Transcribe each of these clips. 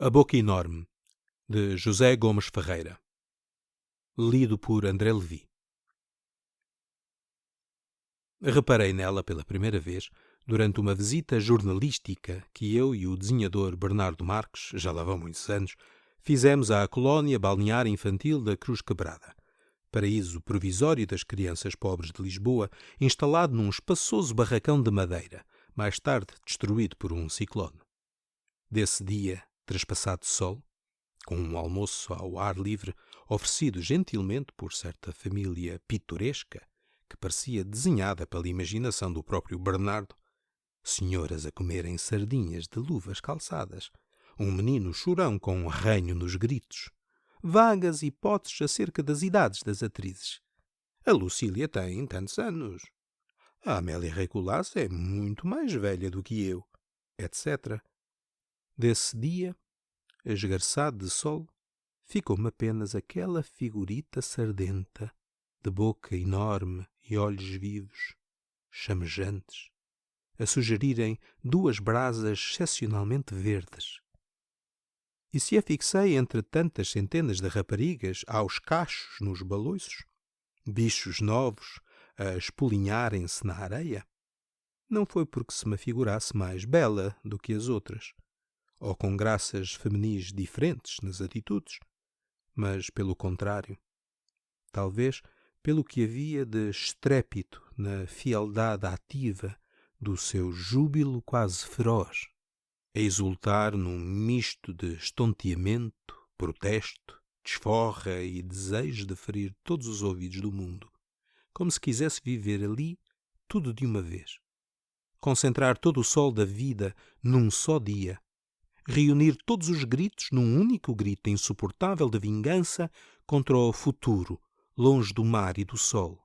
A Boca Enorme, de José Gomes Ferreira. Lido por André Levi. Reparei nela pela primeira vez durante uma visita jornalística que eu e o desenhador Bernardo Marques, já lá vão muitos anos, fizemos à colónia balnear infantil da Cruz Quebrada, paraíso provisório das crianças pobres de Lisboa, instalado num espaçoso barracão de madeira, mais tarde destruído por um ciclone. Desse dia, trespassado de sol, com um almoço ao ar livre, oferecido gentilmente por certa família pitoresca, que parecia desenhada pela imaginação do próprio Bernardo, senhoras a comerem sardinhas de luvas calçadas, um menino chorão com um ranho nos gritos, vagas hipóteses acerca das idades das atrizes. A Lucília tem tantos anos. A Amélia Recolasso é muito mais velha do que eu, etc. Desse dia, esgarçado de sol, ficou-me apenas aquela figurita sardenta, de boca enorme e olhos vivos, chamejantes, a sugerirem duas brasas excepcionalmente verdes. E se a fixei entre tantas centenas de raparigas aos cachos nos baloiços, bichos novos a espolinharem-se na areia, não foi porque se me figurasse mais bela do que as outras, ou com graças feminis diferentes nas atitudes, mas pelo contrário, talvez pelo que havia de estrépito na fieldade ativa do seu júbilo quase feroz, a exultar num misto de estonteamento, protesto, desforra e desejo de ferir todos os ouvidos do mundo, como se quisesse viver ali tudo de uma vez, concentrar todo o sol da vida num só dia, reunir todos os gritos num único grito insuportável de vingança contra o futuro, longe do mar e do sol.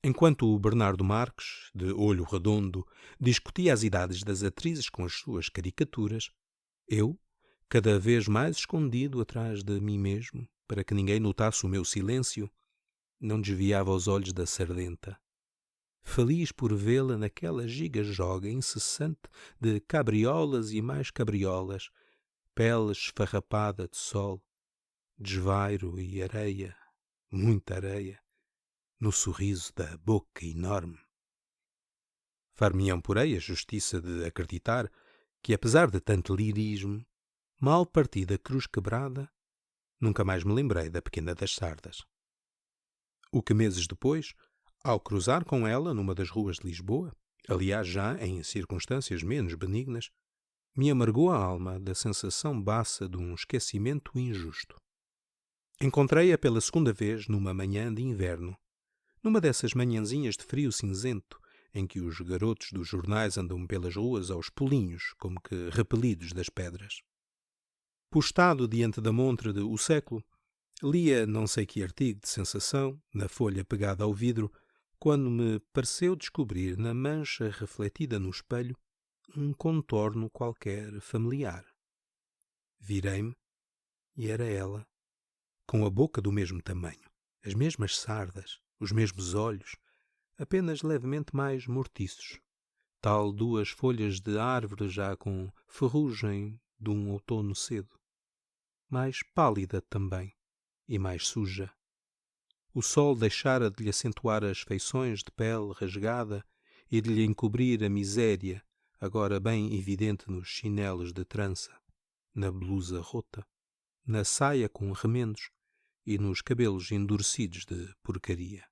Enquanto o Bernardo Marques, de olho redondo, discutia as idades das atrizes com as suas caricaturas, eu, cada vez mais escondido atrás de mim mesmo, para que ninguém notasse o meu silêncio, não desviava os olhos da sardenta, feliz por vê-la naquela giga-joga incessante de cabriolas e mais cabriolas, pele esfarrapada de sol, desvairo e areia, muita areia, no sorriso da boca enorme. Far-me-ão, porém, a justiça de acreditar que, apesar de tanto lirismo, mal parti da Cruz Quebrada, nunca mais me lembrei da Pequena das Sardas. O que meses depois, ao cruzar com ela numa das ruas de Lisboa, aliás já em circunstâncias menos benignas, me amargou a alma da sensação baça de um esquecimento injusto. Encontrei-a pela segunda vez numa manhã de inverno, numa dessas manhãzinhas de frio cinzento, em que os garotos dos jornais andam pelas ruas aos pulinhos, como que repelidos das pedras. Postado diante da montre de O Século, lia não sei que artigo de sensação, na folha pegada ao vidro, quando me pareceu descobrir na mancha refletida no espelho um contorno qualquer familiar. Virei-me e era ela, com a boca do mesmo tamanho, as mesmas sardas, os mesmos olhos, apenas levemente mais mortiços, tal duas folhas de árvore já com ferrugem de um outono cedo. Mais pálida também, e mais suja. O sol deixara de lhe acentuar as feições de pele rasgada e de lhe encobrir a miséria, agora bem evidente nos chinelos de trança, na blusa rota, na saia com remendos e nos cabelos endurecidos de porcaria.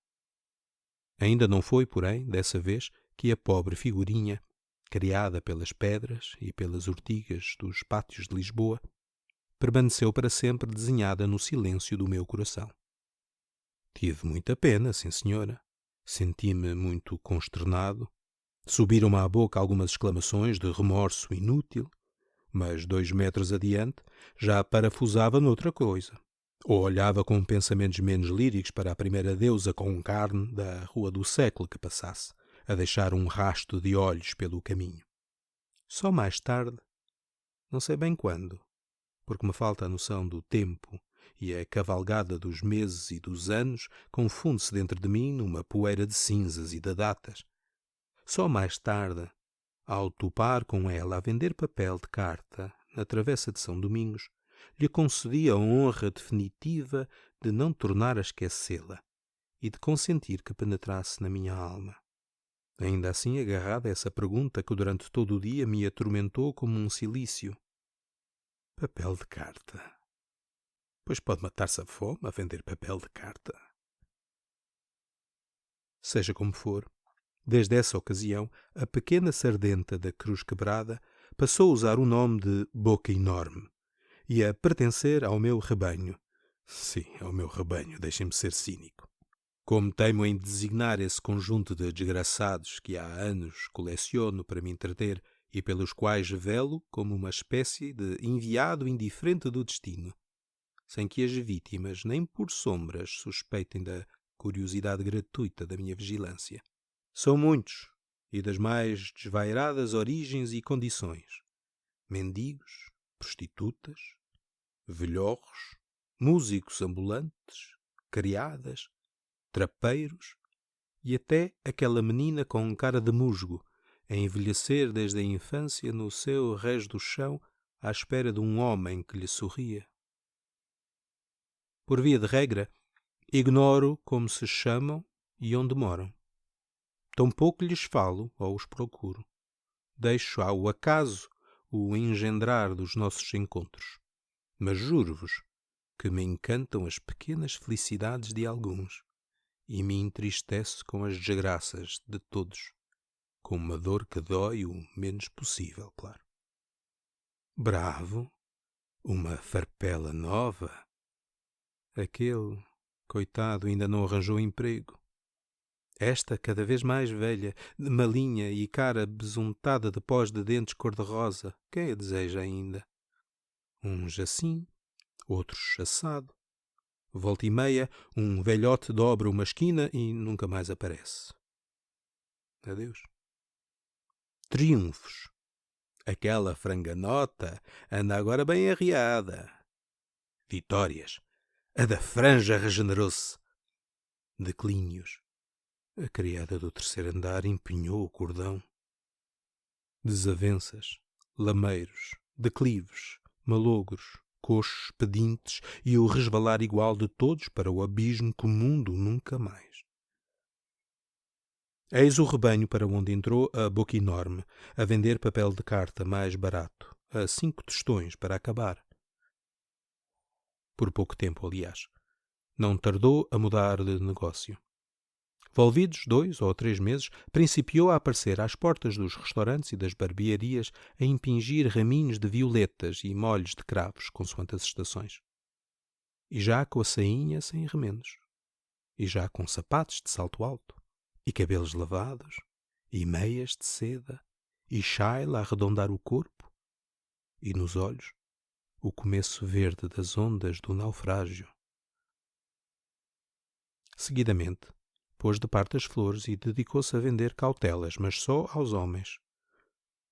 Ainda não foi, porém, dessa vez, que a pobre figurinha, criada pelas pedras e pelas urtigas dos pátios de Lisboa, permaneceu para sempre desenhada no silêncio do meu coração. Tive muita pena, sim senhora. Senti-me muito consternado. Subiram-me à boca algumas exclamações de remorso inútil, mas 2 metros adiante já parafusava noutra coisa. Ou olhava com pensamentos menos líricos para a primeira deusa com carne da Rua do Século que passasse, a deixar um rasto de olhos pelo caminho. Só mais tarde, não sei bem quando, porque me falta a noção do tempo e a cavalgada dos meses e dos anos confunde-se dentro de mim numa poeira de cinzas e de datas. Só mais tarde, ao topar com ela a vender papel de carta na travessa de São Domingos, lhe concedi a honra definitiva de não tornar a esquecê-la e de consentir que penetrasse na minha alma. Ainda assim agarrada a essa pergunta que durante todo o dia me atormentou como um cilício. Papel de carta. Pois pode matar-se a fome a vender papel de carta. Seja como for, desde essa ocasião, a pequena sardenta da Cruz Quebrada passou a usar o nome de Boca Enorme e a pertencer ao meu rebanho. Sim, ao meu rebanho, deixem-me ser cínico. Como teimo em designar esse conjunto de desgraçados que há anos coleciono para me entreter e pelos quais velo como uma espécie de enviado indiferente do destino, sem que as vítimas nem por sombras suspeitem da curiosidade gratuita da minha vigilância. São muitos, e das mais desvairadas origens e condições. Mendigos, prostitutas, velhorros, músicos ambulantes, criadas, trapeiros e até aquela menina com cara de musgo, a envelhecer desde a infância no seu rés do chão à espera de um homem que lhe sorria. Por via de regra, ignoro como se chamam e onde moram. Tampouco lhes falo ou os procuro. Deixo ao acaso o engendrar dos nossos encontros. Mas juro-vos que me encantam as pequenas felicidades de alguns e me entristece com as desgraças de todos, com uma dor que dói o menos possível, claro. Bravo, uma farpela nova. Aquele, coitado, ainda não arranjou emprego. Esta, cada vez mais velha, de malinha e cara besuntada de pós de dentes cor-de-rosa, quem a deseja ainda? Uns assim, outros assado. Volta e meia, um velhote dobra uma esquina e nunca mais aparece. Adeus. Triunfos. Aquela franganota anda agora bem arriada. Vitórias. A da franja regenerou-se. Declínios. A criada do terceiro andar empenhou o cordão. Desavenças, lameiros, declives, malogros, coxos, pedintes e o resvalar igual de todos para o abismo comum do nunca mais. Eis o rebanho para onde entrou a Boca Enorme, a vender papel de carta mais barato, a 5 tostões para acabar. Por pouco tempo, aliás. Não tardou a mudar de negócio. Volvidos 2 ou 3 meses, principiou a aparecer às portas dos restaurantes e das barbearias a impingir raminhos de violetas e molhos de cravos, consoante as estações. E já com a sainha sem remendos. E já com sapatos de salto alto. E cabelos lavados. E meias de seda. E chaila a arredondar o corpo. E nos olhos, o começo verde das ondas do naufrágio. Seguidamente, pôs de parte as flores e dedicou-se a vender cautelas, mas só aos homens.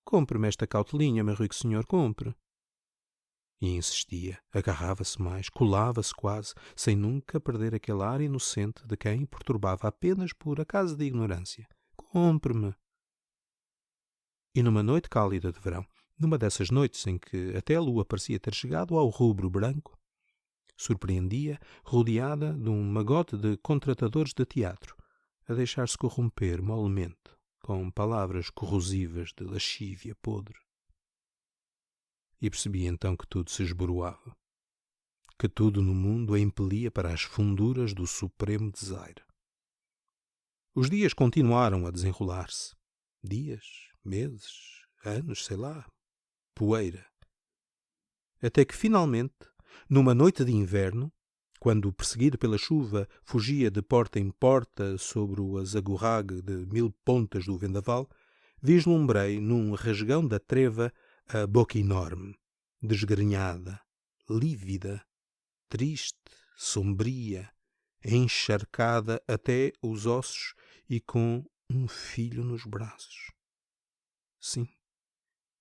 Compre-me esta cautelinha, meu rico senhor, compre. E insistia, agarrava-se mais, colava-se quase, sem nunca perder aquele ar inocente de quem perturbava apenas por acaso de ignorância. Compre-me. E numa noite cálida de verão, numa dessas noites em que até a lua parecia ter chegado ao rubro branco, surpreendia, rodeada de um magote de contratadores de teatro, a deixar-se corromper molemente, com palavras corrosivas de lascívia podre. E percebia então que tudo se esboroava, que tudo no mundo a impelia para as funduras do supremo desaire. Os dias continuaram a desenrolar-se. Dias, meses, anos, sei lá, poeira. Até que finalmente, numa noite de inverno, quando, perseguido pela chuva, fugia de porta em porta sobre o azagorrague de 1000 pontas do vendaval, vislumbrei num rasgão da treva a Boca Enorme, desgrenhada, lívida, triste, sombria, encharcada até os ossos e com um filho nos braços. Sim,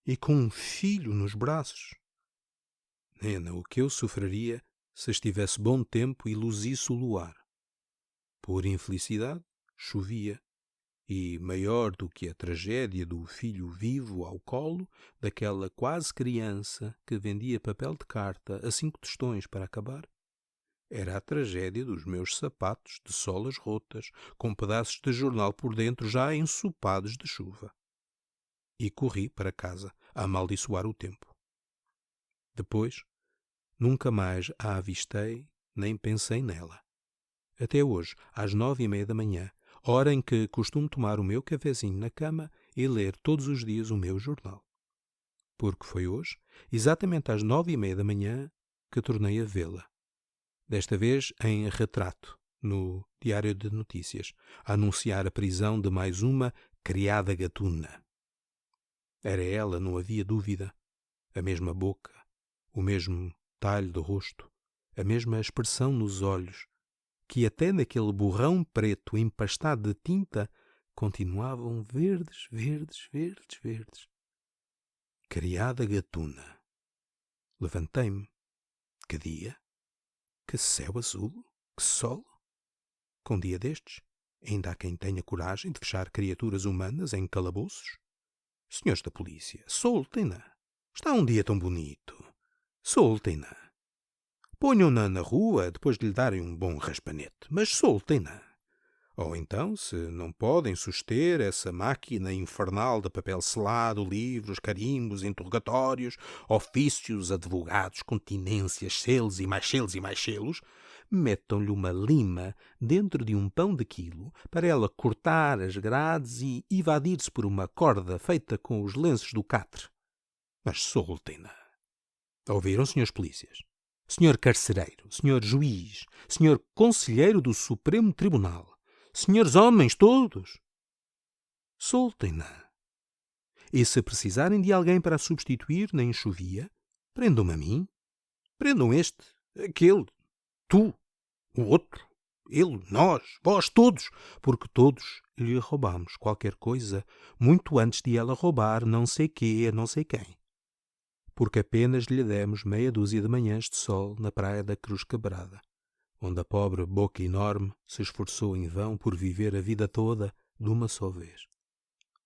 e com um filho nos braços. Nena, o que eu sofreria se estivesse bom tempo e luzisse o luar. Por infelicidade, chovia, e maior do que a tragédia do filho vivo ao colo daquela quase criança que vendia papel de carta a 5 tostões para acabar, era a tragédia dos meus sapatos de solas rotas, com pedaços de jornal por dentro já ensopados de chuva. E corri para casa a amaldiçoar o tempo. Depois, nunca mais a avistei nem pensei nela. Até hoje, às 9:30 da manhã, hora em que costumo tomar o meu cafezinho na cama e ler todos os dias o meu jornal. Porque foi hoje, exatamente às 9:30 da manhã, que tornei a vê-la. Desta vez em retrato, no Diário de Notícias, a anunciar a prisão de mais uma criada gatuna. Era ela, não havia dúvida. A mesma boca, o mesmo talho do rosto, a mesma expressão nos olhos, que até naquele borrão preto empastado de tinta continuavam verdes, verdes, verdes, verdes. Criada gatuna. Levantei-me. Que dia? Que céu azul? Que sol? Com dia destes, ainda há quem tenha coragem de fechar criaturas humanas em calabouços? Senhores da polícia, soltem-na. Está um dia tão bonito. Soltem-na. Ponham-na na rua depois de lhe darem um bom raspanete, mas soltem-na. Ou então, se não podem suster essa máquina infernal de papel selado, livros, carimbos, interrogatórios, ofícios, advogados, continências, selos e mais selos e mais selos, metam-lhe uma lima dentro de um pão de quilo para ela cortar as grades e evadir-se por uma corda feita com os lenços do catre. Mas soltem-na. Ouviram, senhores polícias? Senhor carcereiro, senhor juiz, senhor conselheiro do Supremo Tribunal, senhores homens todos, soltem-na. E se precisarem de alguém para a substituir na enxovia, prendam-me a mim. Prendam este, aquele, tu, o outro, ele, nós, vós, todos, porque todos lhe roubamos qualquer coisa muito antes de ela roubar não sei quê a não sei quem. Porque apenas lhe demos meia dúzia de manhãs de sol na praia da Cruz Quebrada, onde a pobre boca enorme se esforçou em vão por viver a vida toda de uma só vez.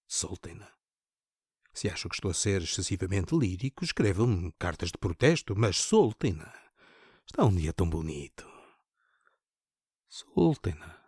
Soltem-na. Se acham que estou a ser excessivamente lírico, escrevam-me cartas de protesto, mas soltem-na. Está um dia tão bonito. Soltem-na.